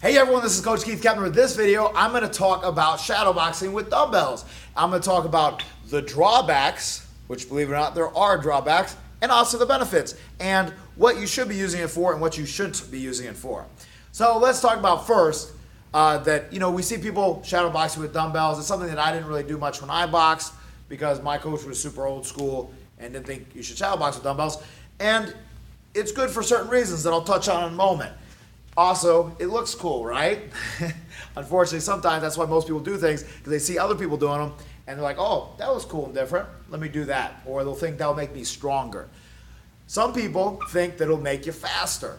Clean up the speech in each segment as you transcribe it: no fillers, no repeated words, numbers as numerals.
Hey everyone, this is Coach Keith Kepner. With this video, I'm going to talk about shadowboxing with dumbbells. I'm going to talk about the drawbacks, which believe it or not, there are drawbacks, and also the benefits, and what you should be using it for and what you shouldn't be using it for. So let's talk about first that, we see people shadowboxing with dumbbells. It's something that I didn't really do much when I boxed because my coach was super old school and didn't think you should shadowbox with dumbbells. And it's good for certain reasons that I'll touch on in a moment. Also, it looks cool, right? Unfortunately, sometimes that's why most people do things, because they see other people doing them, and they're like, oh, that was cool and different. Let me do that. Or they'll think that'll make me stronger. Some people think that it'll make you faster.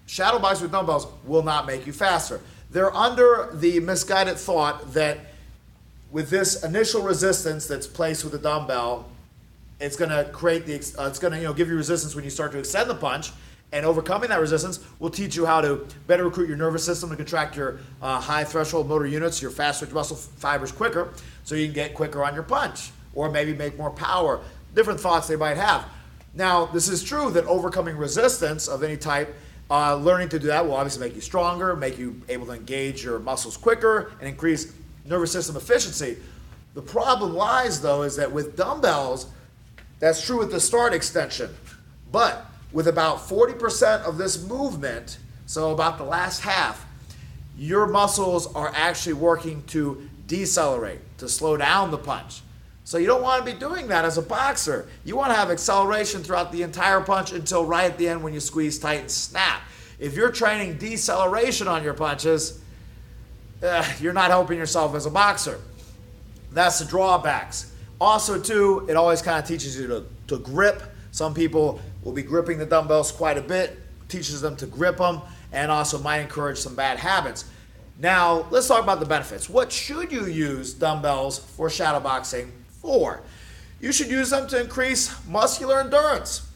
Shadowboxing with dumbbells will not make you faster. They're under the misguided thought that with this initial resistance that's placed with the dumbbell, it's going to create it's going to give you resistance when you start to extend the punch. And overcoming that resistance will teach you how to better recruit your nervous system to contract your high threshold motor units, your fast twitch muscle fibers quicker, so you can get quicker on your punch, or maybe make more power. Different thoughts they might have. Now, this is true that overcoming resistance of any type, learning to do that will obviously make you stronger, make you able to engage your muscles quicker, and increase nervous system efficiency. The problem lies, though, is that with dumbbells, that's true with the start extension, but with about 40% of this movement, so about the last half, your muscles are actually working to decelerate, to slow down the punch. So you don't want to be doing that as a boxer. You want to have acceleration throughout the entire punch until right at the end when you squeeze tight and snap. If you're training deceleration on your punches, you're not helping yourself as a boxer. That's the drawbacks. Also, too, it always kind of teaches you to grip. Some people will be gripping the dumbbells quite a bit, teaches them to grip them, and also might encourage some bad habits. Now, let's talk about the benefits. What should you use dumbbells for shadowboxing for? You should use them to increase muscular endurance.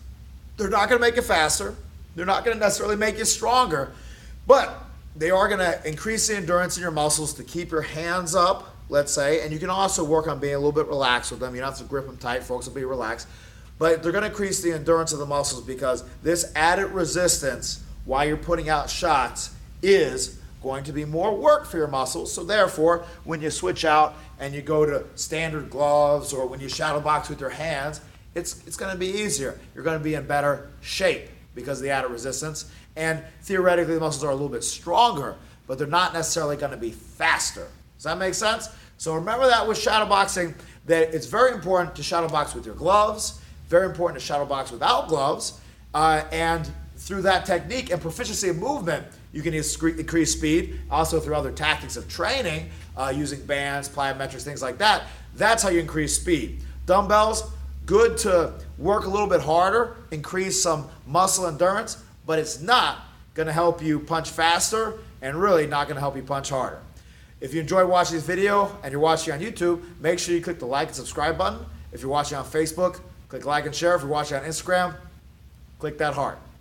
They're not going to make you faster. They're not going to necessarily make you stronger, but they are going to increase the endurance in your muscles to keep your hands up, let's say, and you can also work on being a little bit relaxed with them. You don't have to grip them tight. Folks will be relaxed. But they're going to increase the endurance of the muscles because this added resistance while you're putting out shots is going to be more work for your muscles. So therefore, when you switch out and you go to standard gloves or when you shadow box with your hands, it's going to be easier. You're going to be in better shape because of the added resistance. And theoretically, the muscles are a little bit stronger, but they're not necessarily going to be faster. Does that make sense? So remember that with shadow boxing, that it's very important to shadow box with your gloves. Very important to shadow box without gloves, and through that technique and proficiency of movement, you can increase speed. Also through other tactics of training, using bands, plyometrics, things like that. That's how you increase speed. Dumbbells, good to work a little bit harder, increase some muscle endurance, but it's not going to help you punch faster and really not going to help you punch harder. If you enjoyed watching this video and you're watching on YouTube, make sure you click the like and subscribe button. If you're watching on Facebook, click like and share. If you're watching on Instagram, click that heart.